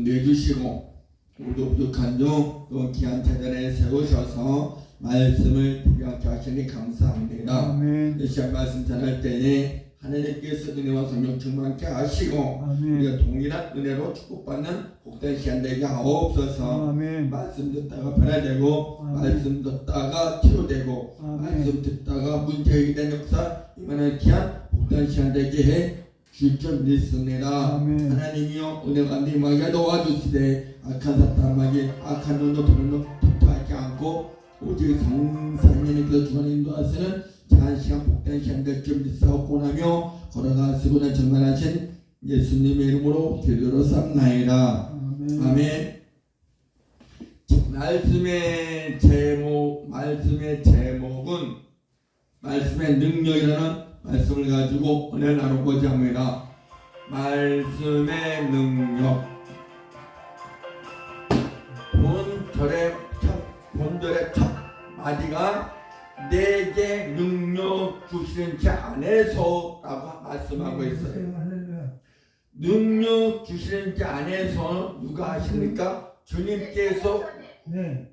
인도해 주시고 우리도 부족한 중 또 귀한 제자리에 세우셔서 말씀을 부여하게 하시니 감사합니다. 아멘. 이 시간 말씀 전할 때에 하나님께서 은혜와 성령 충만케 하시고 아멘. 우리가 동일한 은혜로 축복받는 복된 시간 되게 하옵소서. 아멘. 말씀 듣다가 변화되고 아멘. 말씀 듣다가 치료되고 아멘. 말씀 듣다가 문제 해결된 역사 이만한 귀한 복된 시간 되게 해 줄 줄 믿습니다. 아멘. 하나님이여 은혜가 님에게 도와주시되 악한 사람에게 악한 눈으로 보는 것 탓하지 않고 오직 성삼위님께서 주관을 인도하시는 귀한 시간 복된 시간 될 줄 믿사옵고나며 걸어가시고는 정말하신 예수님의 이름으로 기도로 삼나이다. 아멘. 아멘. 말씀의 제목은 말씀의 능력이라는 말씀을 가지고 은혜를 나누고자 합니다. 말씀의 능력. 본절의 첫 마디가 내게 능력 주시는 자 안에서라고 말씀하고 있어요. 능력 주시는 자 안에서 누가 하십니까? 주님께서 네.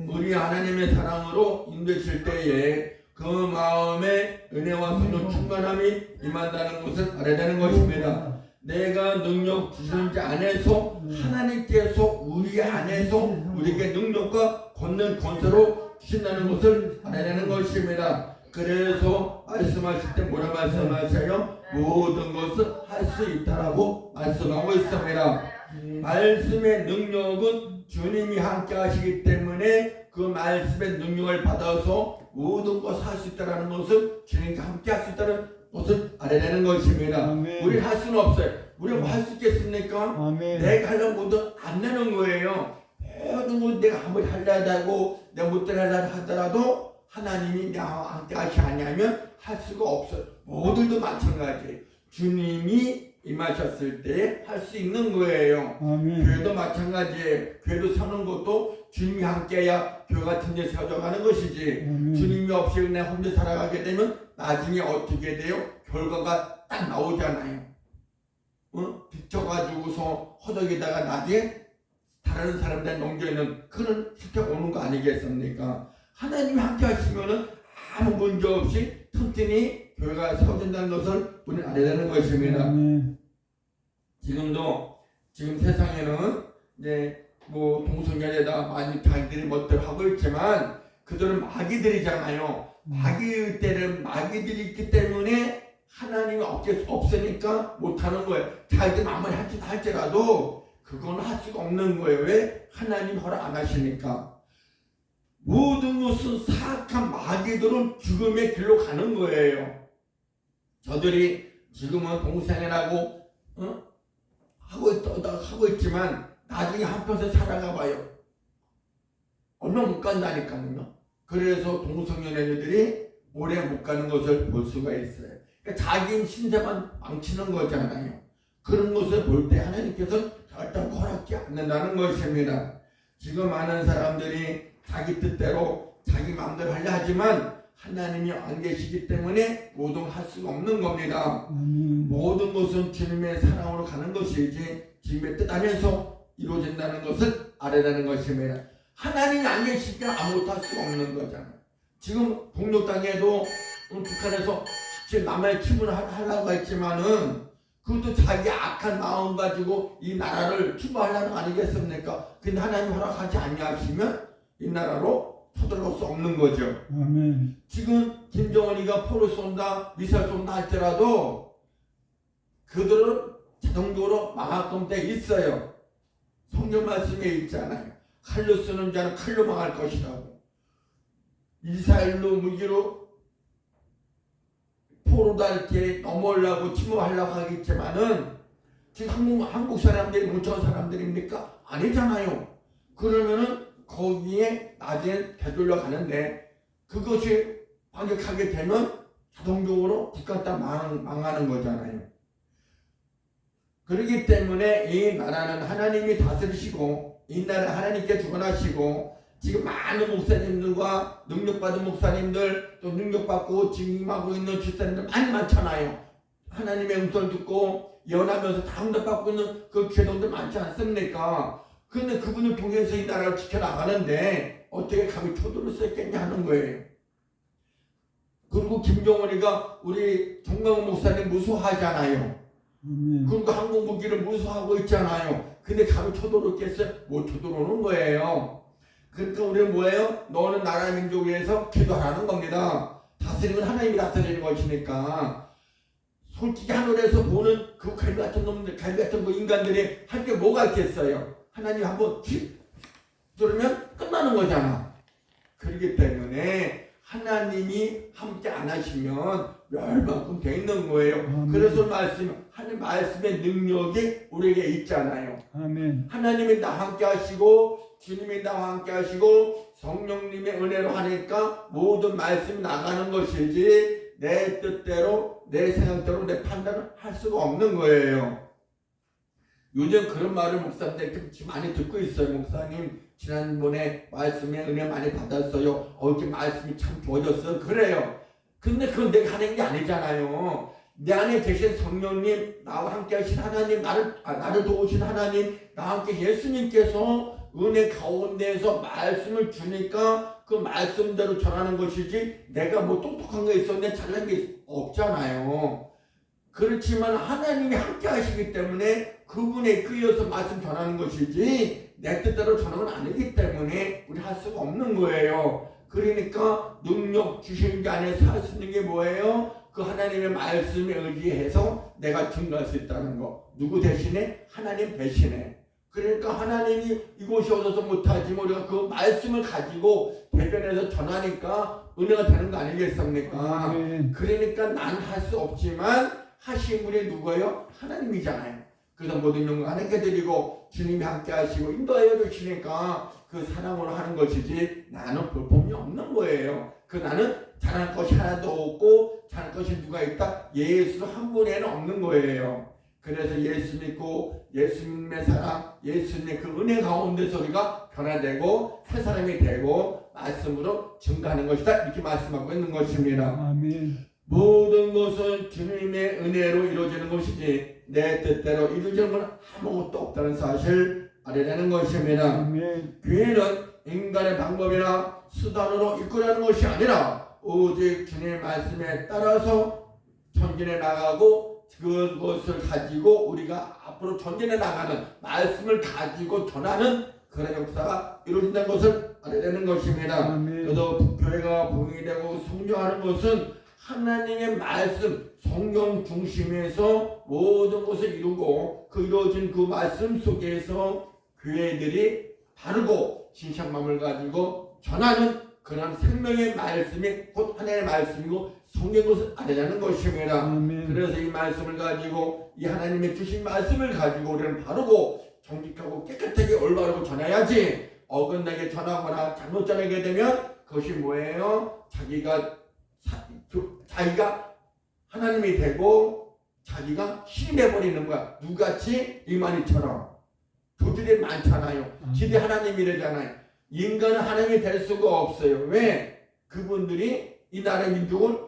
우리 하나님의 사랑으로 인도하실 때에 그 마음에 은혜와 성령 충만함이 임한다는 것을 알아야 되는 것입니다. 내가 능력 주시는 자 안에서 하나님께서 우리 안에서 우리에게 능력과 권능 권세로 주신다는 것을 알아야 되는 것입니다. 그래서 말씀하실 때 뭐라 말씀하셔요? 모든 것을 할 수 있다라고 말씀하고 있습니다. 말씀의 능력은 주님이 함께 하시기 때문에 그 말씀의 능력을 받아서 모든 것을 할 수 있다는 것을 주님과 함께 할 수 있다는 것을 알아야 되는 것입니다. 아멘. 우리 할 수는 없어요. 우리 뭐 할 수 있겠습니까? 아멘. 내가 하려는 것도 안 되는 거예요. 모든 것 내가 아무리 하려고 내가 못되려 하더라도 하나님이 나와 함께 하시 아니하면 할 수가 없어요. 모두도 마찬가지예요. 주님이 임하셨을 때 할 수 있는 거예요. 아멘. 교회도 마찬가지예요. 교회도 서는 것도 주님이 함께해야 교회 같은 데 세워져가는 것이지. 아멘. 주님이 없이 그냥 혼자 살아가게 되면 나중에 어떻게 돼요? 결과가 딱 나오잖아요. 비춰가지고서 허덕이다가 나중에 다른 사람들 넘겨있는 그런 실패가 오는 거 아니겠습니까? 하나님이 함께 하시면은 아무 문제 없이 튼튼히 교회가 세워진다는 것을 우리는 알아야 되는 것입니다. 아멘. 지금 세상에는 이제 뭐 동성연애다 많이 자기들이 멋대로 하고 있지만 그들은 마귀들이잖아요. 마귀들이 있기 때문에 하나님이 없으니까 못하는 거예요. 자기들 마음을 할지라도 그건 할 수가 없는 거예요. 왜? 하나님 허락 안 하시니까. 모든 것은 사악한 마귀들은 죽음의 길로 가는 거예요. 저들이 지금은 동생이라고 하고 있지만 나중에 한평생 살아가 봐요. 얼마 못 간다니까요. 그래서 동성연애들이 오래 못 가는 것을 볼 수가 있어요. 그러니까 자기 신세만 망치는 거잖아요. 그런 것을 볼 때 하나님께서 절대 허락지 않는다는 것입니다. 지금 많은 사람들이 자기 뜻대로 자기 마음대로 하려 하지만 하나님이 안 계시기 때문에 모든 걸 할 수가 없는 겁니다. 모든 것은 주님의 사랑으로 가는 것이지 주님의 뜻 안에서 이루어진다는 것을 알아야 되는 것입니다. 하나님이 안 계시니까 아무것도 할 수가 없는 거잖아요. 지금 북녘 땅에도 북한에서 지금 남의 침을 하려고 했지만은 그것도 자기 악한 마음 가지고 이 나라를 추모하려는 거 아니겠습니까? 근데 하나님 허락하지 아니하시면 이 나라로 서둘러 수 없는 거죠. 아멘. 지금 김정은이가 포를 쏜다, 미사일 쏜다 할지라도 그들은 자동적으로 망할 건데 있어요. 성경 말씀에 있잖아요. 칼로 쓰는 자는 칼로 망할 것이라고. 미사일로 무기로 포로다 이렇게 넘어오려고 침몰하려고 하겠지만은 지금 한국 사람들이 뭉쳐온 사람들입니까? 아니잖아요. 그러면은 거기에 나중에 되돌려 가는데 그것이 반격하게 되면 자동적으로 국가 다 망하는 거잖아요. 그렇기 때문에 이 나라는 하나님이 다스리시고 이 나라는 하나님께 주관하시고 지금 많은 목사님들과 능력받은 목사님들 또 능력받고 지금 임하고 있는 집사님들 많잖아요. 하나님의 음성을 듣고 예언하면서 다 응답받고 있는 그 교회들도 많지 않습니까? 근데 그분을 통해서 이 나라를 지켜나가는데 어떻게 감히 초도를 썼겠냐 하는 거예요. 그리고 김정은이가 우리 정강훈 목사님 무수하잖아요. 그리고 한국 무기를 무수하고 있잖아요. 근데 감히 쳐들어오겠어요? 못 쳐들어오는 거예요. 그러니까 우리는 뭐예요? 너는 나라 민족을 위해서 기도하라는 겁니다. 다스리는 하나님이 다스리는 것이니까. 솔직히 하늘에서 보는 그 갈비 같은 놈들, 갈비 같은 그 인간들이 할 게 뭐가 있겠어요? 하나님 한번 그러면 끝나는 거잖아. 그렇기 때문에 하나님이 함께 안 하시면 멸만큼 돼 있는 거예요. 그래서 하나님 말씀의 능력이 우리에게 있잖아요. 아멘. 하나님이 나와 함께 하시고 주님이 나와 함께 하시고 성령님의 은혜로 하니까 모든 말씀이 나가는 것이지 내 뜻대로 내 생각대로 내 판단을 할 수가 없는 거예요. 요즘 그런 말을 목사님들 많이 듣고 있어요. 목사님 지난번에 말씀에 은혜 많이 받았어요. 어제 말씀이 참 좋아졌어요. 그래요. 근데 그건 내가 하는 게 아니잖아요. 내 안에 계신 성령님, 나와 함께 하신 하나님, 나를 도우신 하나님, 나와 함께 예수님께서 은혜 가운데에서 말씀을 주니까 그 말씀대로 전하는 것이지 내가 뭐 똑똑한 게 있어 내가 잘난 게 없잖아요. 그렇지만 하나님이 함께 하시기 때문에 그분에 끌려서 말씀 전하는 것이지 내 뜻대로 전하는 건 아니기 때문에 우리 할 수가 없는 거예요. 그러니까 능력 주신 게 안에서 할 수 있는 게 뭐예요? 그 하나님의 말씀에 의지해서 내가 증거할 수 있다는 거. 누구 대신에? 하나님 대신에. 그러니까 하나님이 이곳이 어디서 못하지만 우리가 그 말씀을 가지고 대변해서 전하니까 은혜가 되는 거 아니겠습니까? 그러니까 난 할 수 없지만 하신 분이 누구예요? 하나님이잖아요. 그래서 모든 영광 하나님께 드리고 주님이 함께 하시고 인도하여 주시니까 그 사랑으로 하는 것이지 나는 볼품이 없는 거예요. 그 나는 잘할 것이 하나도 없고 잘할 것이 누가 있다? 예수 한 분에는 없는 거예요. 그래서 예수 믿고 예수님의 사랑, 예수님의 그 은혜 가운데서 우리가 변화되고 새 사람이 되고 말씀으로 증가하는 것이다. 이렇게 말씀하고 있는 것입니다. 아멘. 모든 것은 주님의 은혜로 이루어지는 것이지 내 뜻대로 이루어지는 건 아무것도 없다는 사실 알아내는 것입니다. 아멘. 교회는 인간의 방법이나 수단으로 이끌어가는 것이 아니라 오직 주님의 말씀에 따라서 전진해 나가고 그것을 가지고 우리가 앞으로 전진해 나가는 말씀을 가지고 전하는 그런 역사가 이루어진다는 것을 알아내는 것입니다. 아멘. 그래서 교회가 부흥이 되고 성장하는 것은 하나님의 말씀, 성경 중심에서 모든 것을 이루고 그 이루어진 그 말씀 속에서 교회들이 바르고 진실한 마음을 가지고 전하는 그런 생명의 말씀이 곧 하나님의 말씀이고 성경의 것을 알아내는 것입니다. 아멘. 그래서 이 말씀을 가지고 이 하나님의 주신 말씀을 가지고 우리는 바르고 정직하고 깨끗하게 올바르고 전해야지 어긋나게 전하거나 잘못 전하게 되면 그것이 뭐예요? 자기가 하나님이 되고 자기가 신이 돼버리는 거야. 누같이 이만희처럼 교주들이 많잖아요. 지들이 하나님이래잖아요. 인간은 하나님이 될 수가 없어요. 왜? 그분들이 이 나라 민족은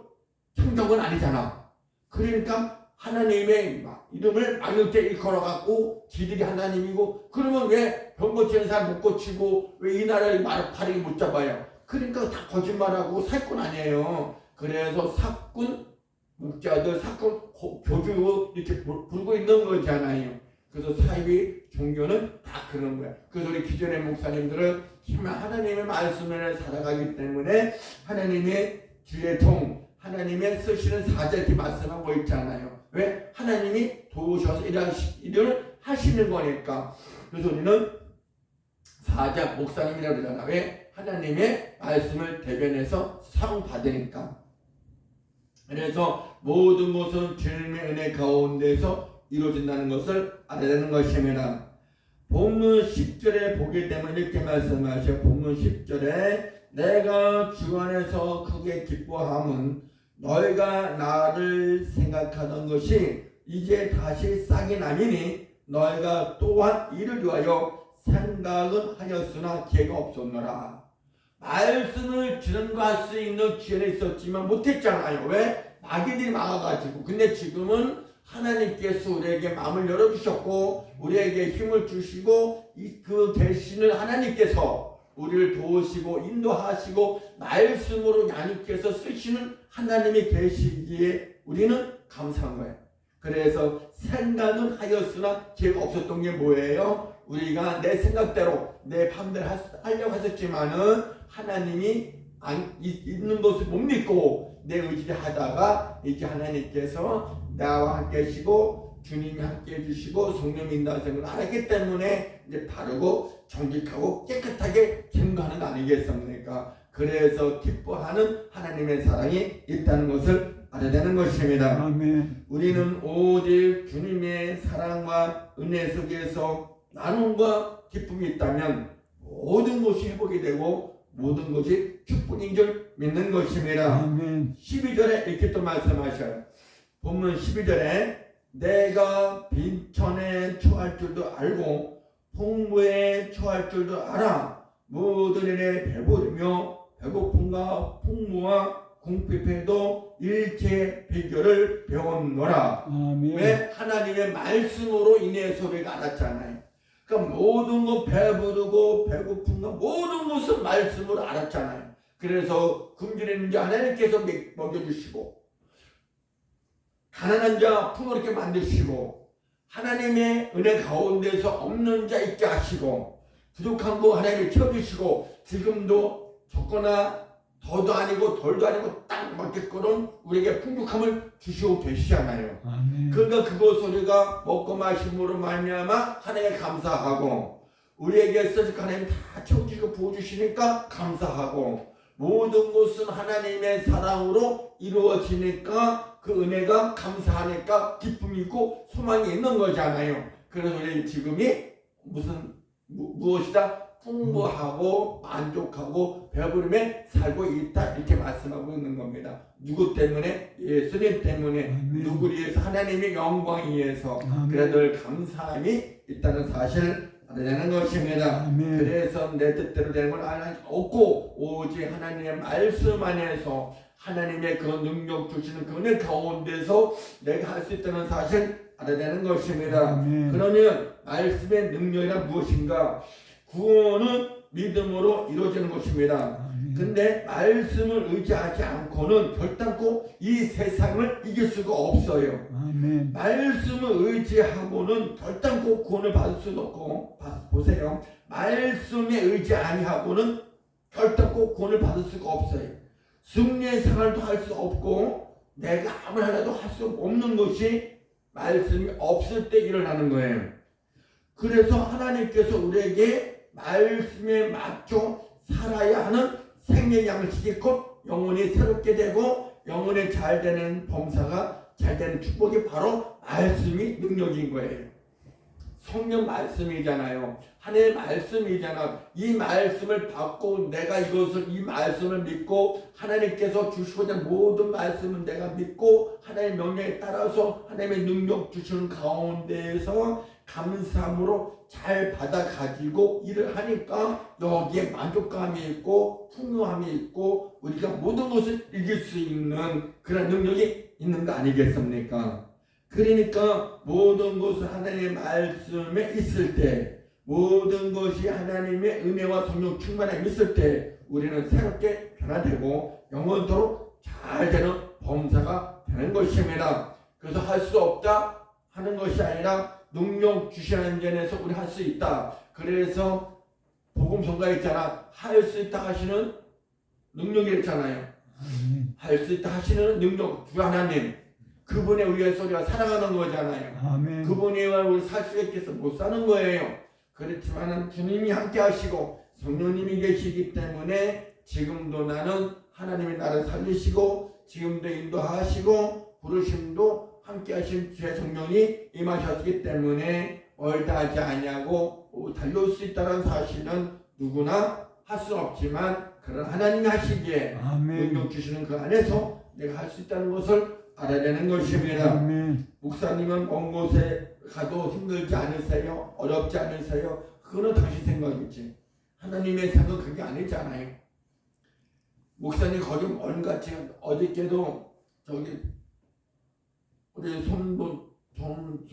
창조건 아니잖아. 그러니까 하나님의 이름을 만일때 일컬어갖고 지들이 하나님이고 그러면 왜 병 고치는 사람 못 고치고 왜 이 나라를 발이 못 잡아요? 그러니까 다 거짓말하고 사기꾼 아니에요. 그래서 사꾼 목자들 사꾼 교주 이렇게 부르고 있는 거잖아요. 그래서 사이비 종교는 다 그런 거야. 그래서 우리 기존의 목사님들은 하나님의 말씀을 살아가기 때문에 하나님의 주의 종 하나님의 쓰시는 사자 이렇게 말씀하고 있잖아요. 왜? 하나님이 도우셔서 일을 하시는 거니까. 그래서 우리는 사자 목사님이라고 그러잖아. 왜? 하나님의 말씀을 대변해서 사용받으니까. 그래서 모든 것은 주님의 은혜 가운데서 이루어진다는 것을 알아내는 것입니다. 본문 10절에 보게 되면 이렇게 말씀하셔. 본문 10절에 내가 주 안에서 크게 기뻐함은 너희가 나를 생각하던 것이 이제 다시 싹이 나미니 너희가 또한 이를 위하여 생각은 하였으나 기회가 없었노라. 말씀을 증거할 수 있는 기회는 있었지만 못했잖아요. 왜? 마귀들이 막아가지고. 근데 지금은 하나님께서 우리에게 마음을 열어주셨고 우리에게 힘을 주시고 그 계시는 하나님께서 우리를 도우시고 인도하시고 말씀으로 하나님께서 쓰시는 하나님이 계시기에 우리는 감사한 거예요. 그래서 생각은 하였으나 기회가 없었던 게 뭐예요? 우리가 내 생각대로 내 맘대로 하려고 했었지만은 하나님이 있는 것을 못 믿고 내 의지를 하다가 이제 하나님께서 나와 함께 하시고 주님이 함께 해주시고 성령 인도하시는 걸 알았기 때문에 이제 바르고 정직하고 깨끗하게 증거하는 거 아니겠습니까? 그래서 기뻐하는 하나님의 사랑이 있다는 것을 알아야 되는 것입니다. 아멘. 우리는 오직 주님의 사랑과 은혜 속에서 나눔과 기쁨이 있다면 모든 것이 회복이 되고 모든 것이 축복인 줄 믿는 것입니다. 아멘. 12절에 이렇게 또 말씀하셔요. 본문 12절에 내가 빈천에 처할 줄도 알고 풍부에 처할 줄도 알아 모든 일에 배부르며 배고픔과 풍부와 궁핍에도 일체 비결을 배웠노라. 아멘. 왜? 하나님의 말씀으로 인해서 우리가 알았잖아요. 그러니까 모든 것 배부르고 배고픈 것 모든 것을 말씀으로 알았잖아요. 그래서 굶주리는 자 하나님께서 먹여주시고 가난한 자 풍요롭게 만드시고 하나님의 은혜 가운데서 없는 자 있게 하시고 부족한 거 하나님이 채워주시고 지금도 적거나 더도 아니고 덜도 아니고 딱 맞게끔 우리에게 풍족함을 주시고 계시잖아요. 아멘. 그러니까 그것을 우리가 먹고 마심으로 말미암아 하나님께 감사하고 우리에게서 하나님 다 채워주시고 부어주시니까 감사하고 모든 것은 하나님의 사랑으로 이루어지니까 그 은혜가 감사하니까 기쁨이 있고 소망이 있는 거잖아요. 그래서 우리 지금이 무엇이다? 풍부하고 만족하고 배부름에 살고 있다 이렇게 말씀하고 있는 겁니다. 누구 때문에? 예수님 때문에. 아멘. 누구를 위해서? 하나님의 영광을 위해서. 아멘. 그래도 감사함이 있다는 사실을 알아내는 것입니다. 아멘. 그래서 내 뜻대로 되는 건 없고 오직 하나님의 말씀 안에서 하나님의 그 능력 주시는 그 은혜 가운데서 내가 할 수 있다는 사실 알아내는 것입니다. 아멘. 그러면 말씀의 능력이란 무엇인가? 구원은 믿음으로 이루어지는 것입니다. 아멘. 근데 말씀을 의지하지 않고는 결단코 이 세상을 이길 수가 없어요. 아멘. 말씀을 의지하고는 결단코 구원을 받을 수도 없고 보세요. 말씀에 의지 아니하고는 결단코 구원을 받을 수가 없어요. 승리의 생활도 할 수 없고 내가 아무리 하나도 할 수 없는 것이 말씀이 없을 때 일어나는 거예요. 그래서 하나님께서 우리에게 말씀에 맞춰 살아야 하는 생명의 양식이 곧 영혼이 새롭게 되고 영혼이 잘 되는 범사가 잘 되는 축복이 바로 말씀이 능력인 거예요. 성령 말씀이잖아요. 하나님의 말씀이잖아. 이 말씀을 받고 내가 이 말씀을 믿고 하나님께서 주시고자 모든 말씀은 내가 믿고 하나님의 명령에 따라서 하나님의 능력 주시는 가운데에서 감사함으로 잘 받아 가지고 일을 하니까 여기에 만족감이 있고 풍요함이 있고 우리가 모든 것을 이길 수 있는 그런 능력이 있는 거 아니겠습니까? 그러니까 모든 것은 하나님의 말씀에 있을 때 모든 것이 하나님의 은혜와 성령 충만함이 있을 때 우리는 새롭게 변화되고 영원토록 잘 되는 범사가 되는 것입니다. 그래서 할 수 없다 하는 것이 아니라 능력 주시는 전에서 우리 할 수 있다. 그래서 복음 전가에 있잖아. 할 수 있다 하시는 능력이 있잖아요. 할 수 있다 하시는 능력 주 하나님 그분의 우리에서 우리가 살아가는 거잖아요. 아멘. 그분이 우리 살 수 있겠어 못 사는 거예요. 그렇지만 주님이 함께 하시고 성령님이 계시기 때문에 지금도 나는 하나님이 나를 살리시고 지금도 인도하시고 부르심도 함께 하신 주의 성령이 임하셨기 때문에 멀다 하지 아니하고 달려올 수 있다는 사실은 누구나 할 수 없지만 그런 하나님이 하시기에 아멘. 능력 주시는 그 안에서 내가 할 수 있다는 것을 알아야 되는 것입니다. 아멘. 목사님은 먼 곳에 가도 힘들지 않으세요? 어렵지 않으세요? 그거는 당신 생각이지. 하나님의 생각 그게 아니잖아요. 목사님 거기 먼 같이 어저께도 저기 우리 손도 손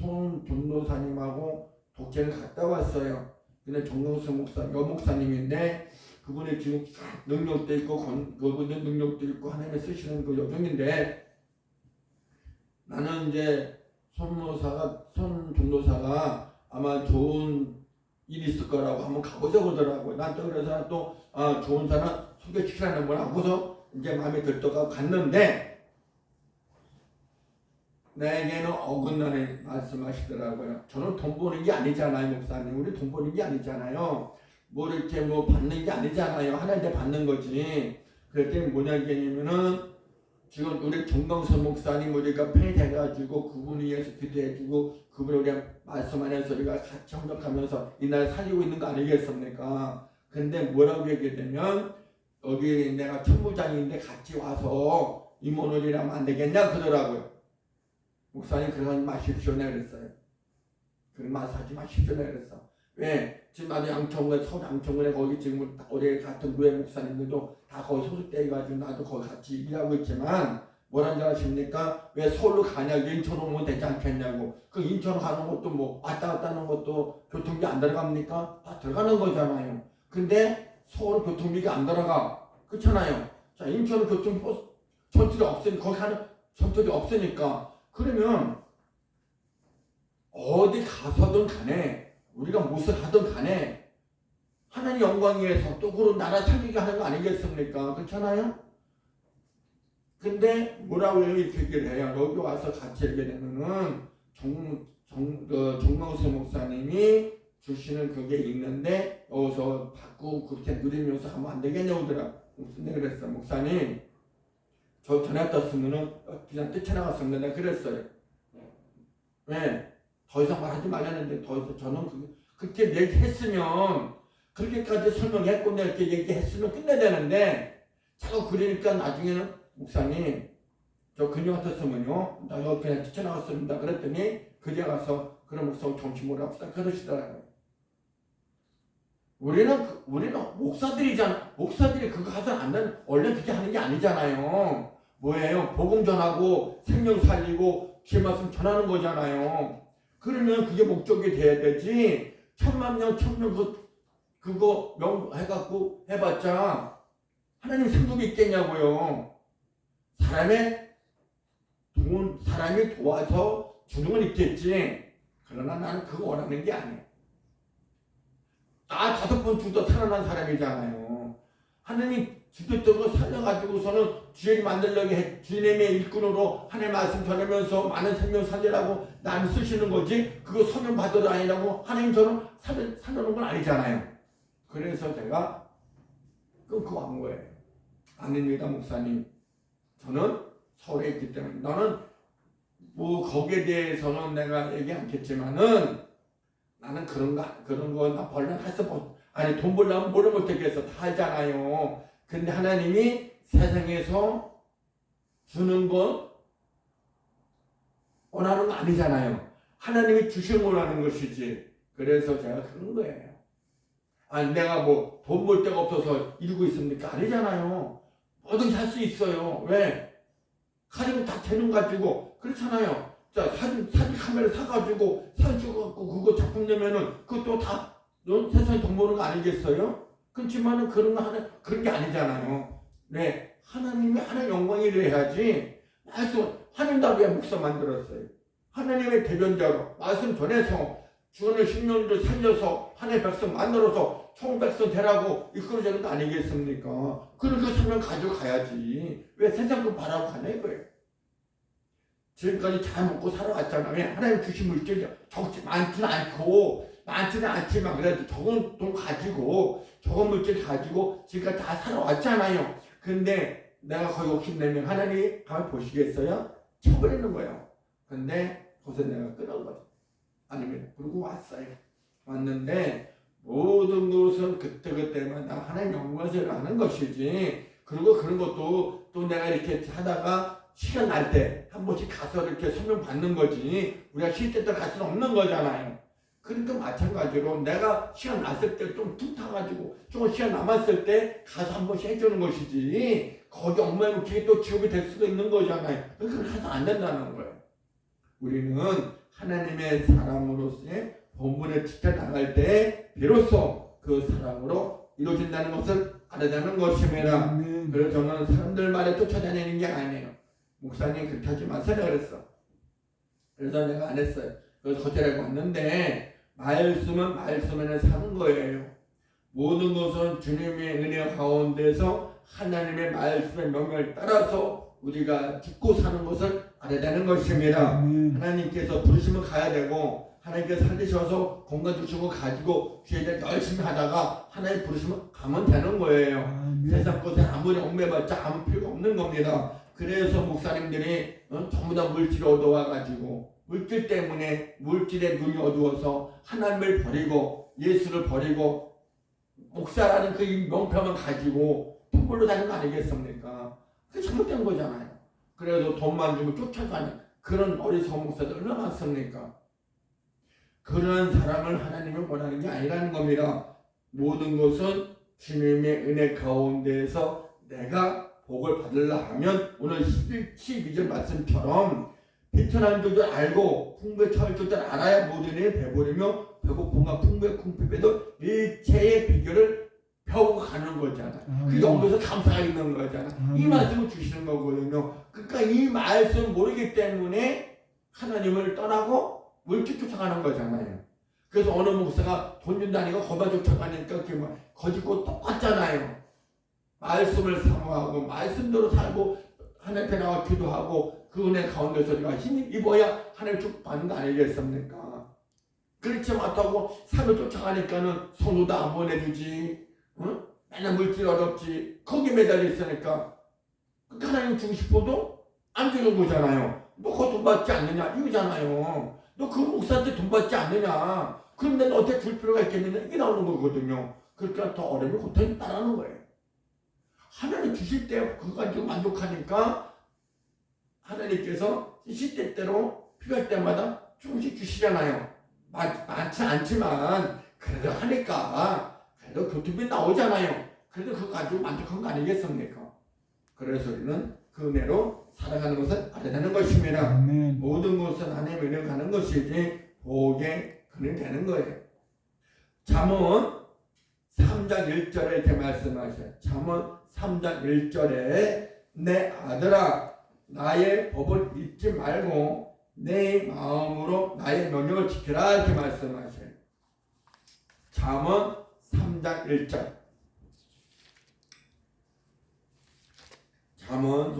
전도사님하고 독재를 갔다 왔어요. 근데 정경수 목사, 여목사님인데 그분이 지금 능력도 있고 그분의 능력도 있고 하나님의 쓰시는 그 여정인데 나는 이제 손 전도사가 아마 좋은 일이 있을 거라고 한번 가보자고 하더라고요. 난 또 그래서 또 좋은 사람 소개시키라는 걸 하고서 이제 마음에 들다가 갔는데 나에게는 어긋나는 말씀하시더라고요. 저는 돈 버는 게 아니잖아요, 목사님. 우리 돈 버는 게 아니잖아요. 뭐 이렇게 뭐 받는 게 아니잖아요. 하나님한테 받는 거지. 그랬더니 뭐냐 하냐면은 지금 우리 정광선 목사님 우리가 팬이 돼가지고 그분을 위해서 기도해주고 그분을 우리가 말씀 안에서 우리가 같이 협력하면서 이 나라를 살리고 있는 거 아니겠습니까? 근데 뭐라고 얘기되면 여기 내가 천부장인데 같이 와서 임원을 하면 안 되겠냐 그러더라고요. 목사님 그런 마십시오 내 그랬어요. 그런 말 하지 마십시오 내 그랬어. 왜? 지금 나도 양천구에 서울 양천구에 거기 지금 우리 같은 교회 목사님들도 다 거기 소속돼가지고 나도 거기 같이 일하고 있지만 뭐라는 줄 아십니까? 왜 서울로 가냐 인천 오면 되지 않겠냐고. 그 인천 가는 것도 뭐 왔다 갔다 하는 것도 교통비 안 들어갑니까? 다 들어가는 거잖아요. 근데 서울 교통비가 안 들어가. 그렇잖아요. 자 인천 교통비 버스 전철이 없으니까 거기 가는 전철이 없으니까 그러면 어디 가서든 간에 우리가 무엇을 하든 간에 하나님 영광 위해서 또 그런 나라 살리게 하는 거 아니겠습니까? 그렇잖아요? 근데 뭐라고 이렇게 얘기를 해요. 여기 와서 같이 얘기를 하면은 정광수 목사님이 주시는 그게 있는데 여기서 받고 그렇게 누리면서 하면 안 되겠냐고 하더라. 무슨 얘기를 그랬어. 목사님 저 전에 떴으면은 그냥 뛰쳐나갔으면 내가 그랬어요. 왜? 더 이상 말하지 말라는데 더 이상 저는 그렇게 얘기했으면 그렇게까지 설명했고 내가 이렇게 얘기했으면 끝내야 되는데 자꾸 그러니까 나중에는 목사님 저 그녀 같았으면요 나 여기 그냥 뛰쳐나갔습니다 그랬더니 그제 가서 그런 목사 정치 뭐라고 그러시더라고요. 우리는 목사들이잖아. 목사들이 그거 가서는 안 되는 원래 그렇게 하는 게 아니잖아요. 뭐예요? 복음 전하고 생명 살리고 그 말씀 전하는 거잖아요. 그러면 그게 목적이 돼야 되지. 10,000명, 1,000명 그거 해갖고 해봤자 하나님 상급이 있겠냐고요. 사람이 도와서 주는 건 있겠지. 그러나 나는 그거 원하는 게 아니야. 나 5번 죽도 살아난 사람이잖아요. 하나님 주도적으로 살려가지고서는 주인이 만들려고 주님의 일꾼으로 하나님 말씀 전하면서 많은 생명 살리라고 나를 쓰시는 거지 그거 서명 받으러 아니라고 하나님 저는 살려놓은 건 아니잖아요. 그래서 제가 끊고 간 거예요. 아닙니다 목사님. 저는 서울에 있기 때문에 너는 뭐 거기에 대해서는 내가 얘기 않겠지만은 나는 그런 거 나 벌려면 했어. 아니 돈 벌려면 뭐를 못하겠어. 다 알잖아요. 근데 하나님이 세상에서 주는 것 원하는 거 아니잖아요. 하나님이 주신 걸 원하는 것이지. 그래서 제가 그런 거예요. 아니 내가 뭐 돈 벌 데가 없어서 이러고 있습니까? 아니잖아요. 뭐든지 할 수 있어요. 왜? 가지고 다 재능 가지고 그렇잖아요. 자 사진 카메라 사가지고 사진 찍어갖고 그거 작품 내면은 그것도 다 세상에 돈 버는 거 아니겠어요? 그렇지만은 그런 게 아니잖아요. 네, 하나님이 하나님 영광이 돼야지. 말씀 하나님도 왜 목사 만들었어요? 하나님의 대변자로 말씀 전해서 주원의 신령들을 살려서 하나님의 백성 만들어서 총백성 되라고 이끌어주는 거 아니겠습니까? 그런 그 사명 가지고 가야지. 왜 세상 거 바라고 가냐 이거예요. 지금까지 잘 먹고 살아왔잖아. 왜 하나님 주신 물질이 많지는 않지만 그래도 적은 돈 가지고 적은 물질 가지고 지금까지 다 살아왔잖아요. 근데 내가 거의 욕심내면 하나님 가만 보시겠어요? 쳐버리는 거예요. 근데 거기서 내가 끊은 거죠. 아니면 그러고 왔는데 모든 것은 그때마다 하나님 영광을 하는 것이지. 그리고 그런 것도 또 내가 이렇게 하다가 시간 날 때 한 번씩 가서 이렇게 설명 받는 거지. 우리가 쉴 때도 갈 수는 없는 거잖아요. 그러니까 마찬가지로 내가 시간 났을 때 좀 툭 타가지고 조금 시간 남았을 때 가서 한 번씩 해주는 것이지. 거기 엉망이로 그게 또 지옥이 될 수도 있는 거잖아요. 그렇게 해서 안 된다는 거예요. 우리는 하나님의 사람으로서의 본분을 지켜나갈 때 비로소 그 사랑으로 이루어진다는 것을 알아내는 것입니다. 그래서 저는 사람들 말에 쫓아다니는 게 아니에요. 목사님 그렇게 하지 마세요 그랬어. 그래서 내가 안 했어요. 그래서 거절하고 왔는데 말씀은 말씀에는 사는 거예요. 모든 것은 주님의 은혜 가운데서 하나님의 말씀의 명령을 따라서 우리가 죽고 사는 것을 알아야 되는 것입니다. 하나님께서 부르시면 가야 되고 하나님께서 살리셔서 건강 주시고 가지고 주의 열심히 하다가 하나님 부르시면 가면 되는 거예요. 세상 것에 아무리 얽매봤자 아무 필요가 없는 겁니다. 그래서 목사님들이 전부 다 물질을 얻어와가지고 물질 때문에 물질의 눈이 어두워서 하나님을 버리고 예수를 버리고 목사라는 그 명패만 가지고 통굴로 다니는 거 아니겠습니까? 그게 잘못된 거잖아요. 그래서 돈만 주고 쫓아가는 그런 어리석은 목사들 얼마나 많습니까? 그러한 사람을 하나님은 원하는 게 아니라는 겁니다. 모든 것은 주님의 은혜 가운데에서 내가 복을 받으려 하면 오늘 12절 말씀처럼 비천한 줄도 알고 풍부에 처할 줄도 알아야 모든 일을 배부르며 배고픔과 풍부의 궁핍에도 일체의 비결을 배우고 가는 거잖아. 그게 여기서 감사가 있는 거잖아. 이 말씀을 주시는 거거든요. 그러니까 이 말씀 모르기 때문에 하나님을 떠나고 물질 쫓아가는 거잖아요. 그래서 어느 목사가 돈 준다니까 거봐 쫓아가니까 거짓고 똑같잖아요. 말씀을 사모하고 말씀대로 살고 하나님 앞에 나와 기도하고 그 은혜 가운데서 우리가 힘이 입어야 하나님 축복받는 거 아니겠습니까? 그렇지 못하고 삶을 쫓아가니까는 손도 안 보내주지, 응? 맨날 물질 어렵지, 거기 매달려 있으니까 하나님 주고 싶어도 안 주는 거잖아요. 너 그거 돈 받지 않느냐 이거잖아요. 너 그 목사한테 돈 받지 않느냐, 그런데 너한테 줄 필요가 있겠느냐, 이게 나오는 거거든요. 그러니까 더 어려움이 고통이 따르는 거예요. 하나님 주실 때 그거 가지고 만족하니까 하나님께서 시대대로 필요할 때마다 조금씩 주시잖아요. 많지 않지만 그래도 하니까 그래도 교통비 나오잖아요. 그래도 그거 가지고 만족한 거 아니겠습니까? 그래서 우리는 그 은혜로 살아가는 것을 알아야 되는 것입니다. 아멘. 모든 것은 하나님의 은혜로 가는 것이지 복의 근이 되는 거예요. 잠언 3장 1절에 이렇게 말씀하셔요. 잠언 3장 1절에 내 아들아 나의 법을 잊지 말고 내 마음으로 나의 명령을 지키라 이렇게 말씀하셔요. 잠언 3장 1절. 잠언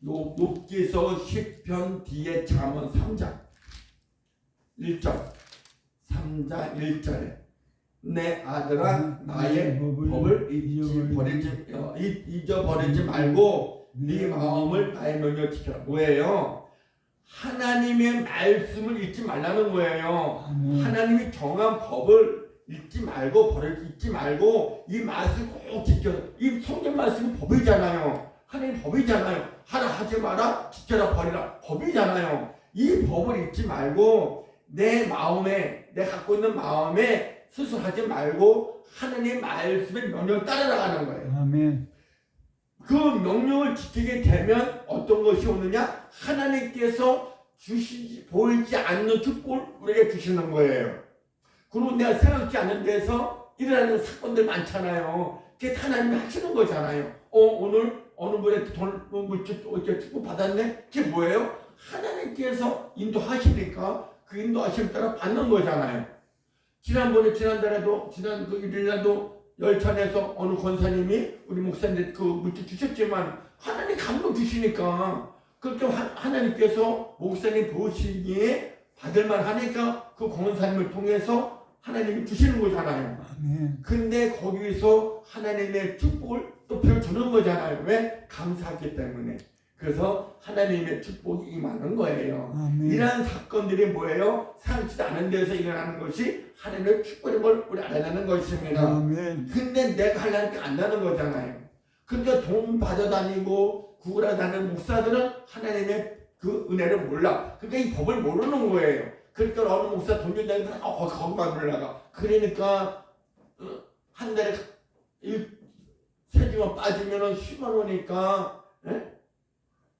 욥기서 10편 뒤에 잠언 3장 1절 3장 1절에 내 아들아 나의 법을 잊어버리지 말고 네 마음을 나의 명령을 지켜라. 뭐예요? 하나님의 말씀을 잊지 말라는 거예요. 하나님이 정한 법을 잊지 말고 잊지 말고 이 말씀 꼭 지켜서, 이 성경 말씀이 법이잖아요. 하나님 법이잖아요. 하라 하지 마라 지켜라 버리라 법이잖아요. 이 법을 잊지 말고 내 마음에, 내 갖고 있는 마음에 스스로 하지 말고 하나님 말씀의 명령을 따라 나가는 거예요. 아멘. 그 명령을 지키게 되면 어떤 것이 오느냐? 하나님께서 보이지 않는 축복을 우리에게 주시는 거예요. 그리고 내가 생각지 않는 데서 일어나는 사건들 많잖아요. 그게 하나님이 하시는 거잖아요. 오늘 어느 분의 돈 물질 이렇게 축복 받았네? 그게 뭐예요? 하나님께서 인도하시니까 그 인도하심 따라 받는 거잖아요. 지난달에도 지난 그 일일날도 열찬에서 어느 권사님이 우리 목사님 그 물질 주셨지만 하나님 감동 주시니까 그렇게 하나님께서 목사님 보시기에 받을만 하니까 그 권사님을 통해서 하나님이 주시는 거잖아요. 아멘. 근데 거기서 하나님의 축복을 또 펴주는 거잖아요. 왜? 감사하기 때문에. 그래서 하나님의 축복이 임하는 거예요. 아멘. 이러한 사건들이 뭐예요? 상치도 않은 데서 일어나는 것이 하나님의 축복인 걸 우리 알아내는 것입니다. 아멘. 근데 내가 하려니까 안 나는 거잖아요. 근데 돈 받아다니고 구걸하다니는 목사들은 하나님의 그 은혜를 몰라. 그러니까 이 법을 모르는 거예요. 그러니까 어느 목사 돈 준다니까 거기만 올라가. 그러니까 한 달에 세주만 빠지면 10만 원이니까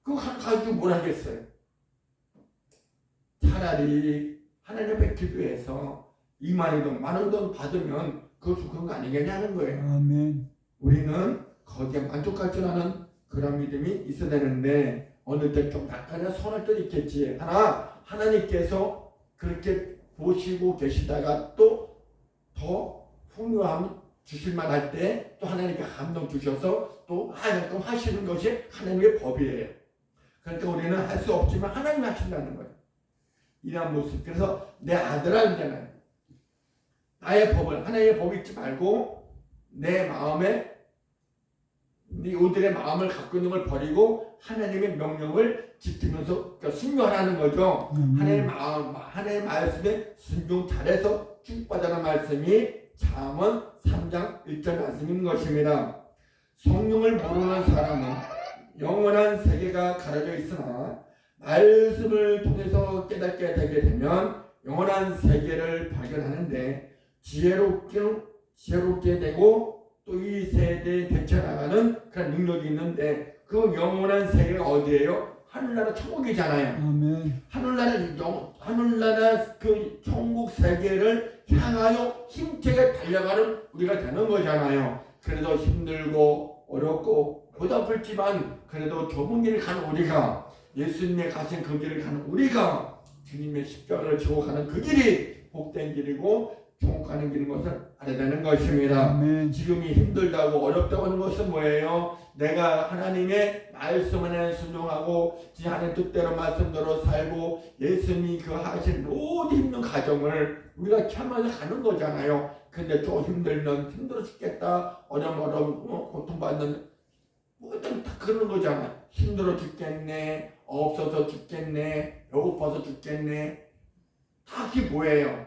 그거 가지고 뭘 하겠어요? 차라리 하나님 앞에 기도해서 2만 원, 만원 돈 받으면 그거 그런 거 아니겠냐는 거예요. 아멘. 우리는 거기에 만족할 줄 아는 그런 믿음이 있어야 되는데 어느 때 좀 약간의 선할 때도 있겠지. 하나님께서 그렇게 보시고 계시다가 또 더 풍요함 주실만 할 때 또 하나님께 감동 주셔서 또 하나님 하시는 것이 하나님의 법이에요. 그러니까 우리는 할 수 없지만 하나님이 하신다는 거예요. 이런 모습. 그래서 내 아들아 이제는 나의 법을 하나님의 법이 있지 말고 내 마음에 네 우들의 마음을 갖고 있는 걸 버리고 하나님의 명령을 지키면서 그러니까 순종하라는 거죠. 하나님의 마음, 하나님의 말씀에 순종 잘해서 축복받아라는 말씀이 잠언 3장 1절 말씀인 것입니다. 성령을 모르는 사람은 영원한 세계가 가려져 있으나 말씀을 통해서 깨닫게 되게 되면 영원한 세계를 발견하는데 지혜롭게 되고 또 이 세대에 대처나가는 그런 능력이 있는데 그 영원한 세계가 어디예요? 하늘나라 천국이잖아요. 아멘. 하늘나라 그 천국 세계를 향하여 힘차게 달려가는 우리가 되는 거잖아요. 그래서 힘들고 어렵고 보답을지만 그래도 좁은 길을 가는 우리가 예수님의 가신 그 길을 가는 우리가 주님의 십자가를 지고 가는 그 길이 복된 길이고 통곡하는 길인 것을 알아야 되는 것입니다. 아멘. 지금이 힘들다고 어렵다고 하는 것은 뭐예요? 내가 하나님의 말씀 안에 순종하고 하나님 뜻대로 말씀대로 살고 예수님이 그 하신 모든 힘든 가정을 우리가 참아서 가는 거잖아요. 근데 좀 힘들면 힘들어 죽겠다, 어려움 고통받는 뭐든 다 그런 거잖아. 힘들어 죽겠네, 없어서 죽겠네, 배고파서 죽겠네. 다 그게 뭐예요?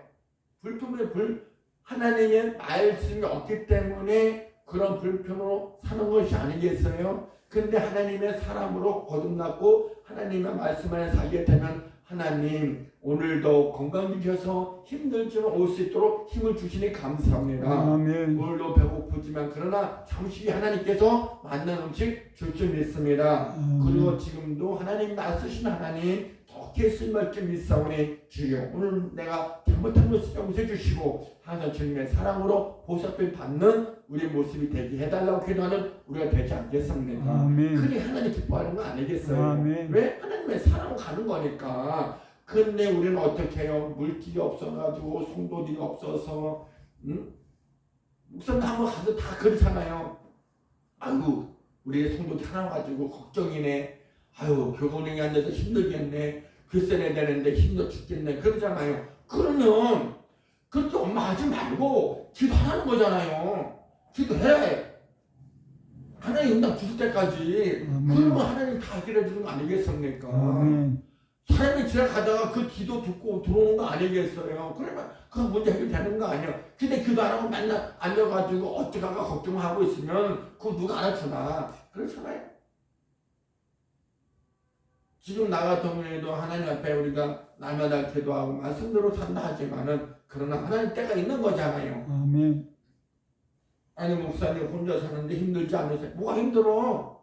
하나님의 말씀이 없기 때문에 그런 불편으로 사는 것이 아니겠어요? 근데 하나님의 사람으로 거듭났고 하나님의 말씀 안에 살게 되면 하나님 오늘도 건강 주셔서 힘들지만 올 수 있도록 힘을 주시니 감사합니다. 아멘. 오늘도 배고프지만 그러나 잠시 하나님께서 만난 음식 줄 줄 믿습니다. 그리고 지금도 하나님 나 쓰신 하나님 더 예수님을 좀 믿사오니 주여 오늘 내가 잘못한 것을 용서해 주시고 항상 주님의 사랑으로 보살핌 받는 우리의 모습이 되게 해달라고 기도하는 우리가 되지 않겠습니까? 아멘. 그리 하나님 기뻐하는 거 아니겠어요? 아멘. 왜? 하나님의 사랑으로 가는 거니까. 근데 우리는 어떻게 해요? 물질이 없어가지고 성도들이 없어서 목사님 한번 가서 다 그렇잖아요. 아이고 우리 성도들 하나 가지고 걱정이네. 아유 교건행에 앉아서 힘들겠네. 글쎄 내야 되는데 힘들어 죽겠네. 그러잖아요. 그러면 그렇게 엄마 하지 말고 기도하라는 거잖아요. 기도해. 하나님 응답 주실 때까지. 그러면 하나님 다 해결해 주는 거 아니겠습니까? 아멘. 사람이 지나가다가 그 기도 듣고 들어오는 거 아니겠어요? 그러면 그 문제 해결되는 거 아니야? 근데 기도 안 하고 맨날 앉아가지고 어떡할까 걱정하고 있으면 그거 누가 알아주나? 그렇잖아요. 지금 나 같은 경우에도 하나님 앞에 우리가 날마다 기도하고 말씀대로 산다 하지만은 그러나 하나님 때가 있는 거잖아요. 아멘. 아니 목사님 혼자 사는데 힘들지 않으세요? 뭐가 힘들어?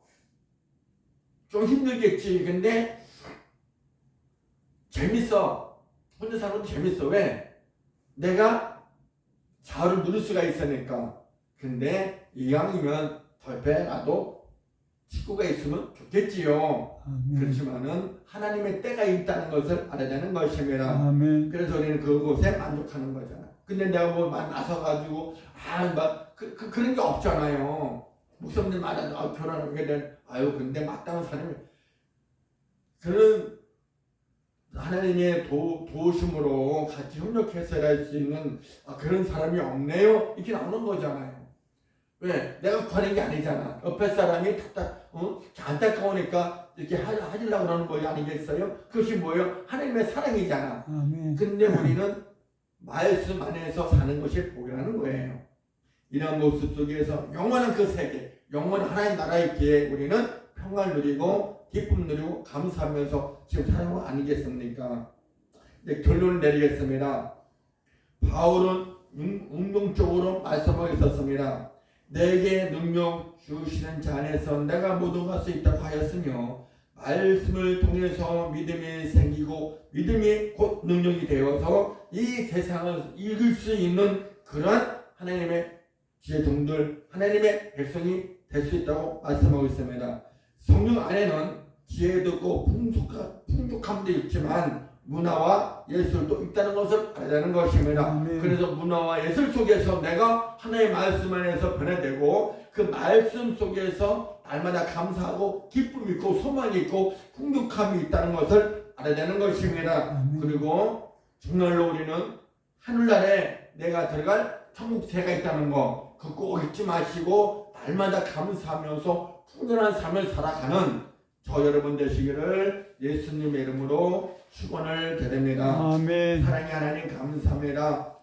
좀 힘들겠지. 근데 재밌어. 혼자 사는 건 재밌어. 왜? 내가 좌우를 누릴 수가 있으니까. 근데 이왕이면 덜배라도 식구가 있으면 좋겠지요. 아멘. 그렇지만은 하나님의 때가 있다는 것을 알아야 되는 것입니다. 아멘. 그래서 우리는 그곳에 만족하는 거잖아. 근데 내가 뭐 나서가지고 그런 게 없잖아요. 목사님 말하는 결혼하게 된 근데 마땅한 사람이 그런 하나님의 도우심으로 같이 협력해서 할 수 있는 그런 사람이 없네요. 이렇게 나오는 거잖아요. 왜? 내가 구하는 게 아니잖아. 옆에 사람이 안타까우니까 이렇게 하려고 그러는 거 아니겠어요? 그것이 뭐예요? 하나님의 사랑이잖아. 아멘. 근데 우리는 말씀 안에서 사는 것이 복이라는 거예요. 이런 모습 속에서 영원한 그 세계, 영원한 하나님 나라에 있기에 우리는 평안을 누리고 기쁨 누리고 감사하면서 지금 사는 거 아니겠습니까? 이제 결론을 내리겠습니다. 바울은 운동적으로 말씀하고 있었습니다. 내게 능력 주시는 자 안에서 내가 모든 것을 있다고 하였으며 말씀을 통해서 믿음이 생기고 믿음이 곧 능력이 되어서 이 세상을 이길 수 있는 그러한 하나님의 지혜종들, 하나님의 백성이 될 수 있다고 말씀하고 있습니다. 성령 안에는 지혜도 있고 풍족함도 있지만 문화와 예술도 있다는 것을 알아야 되는 것입니다. 아멘. 그래서 문화와 예술 속에서 내가 하나님의 말씀 안에서 변화되고 그 말씀 속에서 날마다 감사하고 기쁨이 있고 소망이 있고 풍족함이 있다는 것을 알아야 되는 것입니다. 아멘. 그리고 정말로 우리는 하늘나라에 내가 들어갈 천국세가 있다는 거 그거 꼭 잊지 마시고 날마다 감사하면서 풍요한 삶을 살아가는 저 여러분 되시기를 예수님의 이름으로 축원을 드립니다. 아멘. 사랑의 하나님 감사합니다.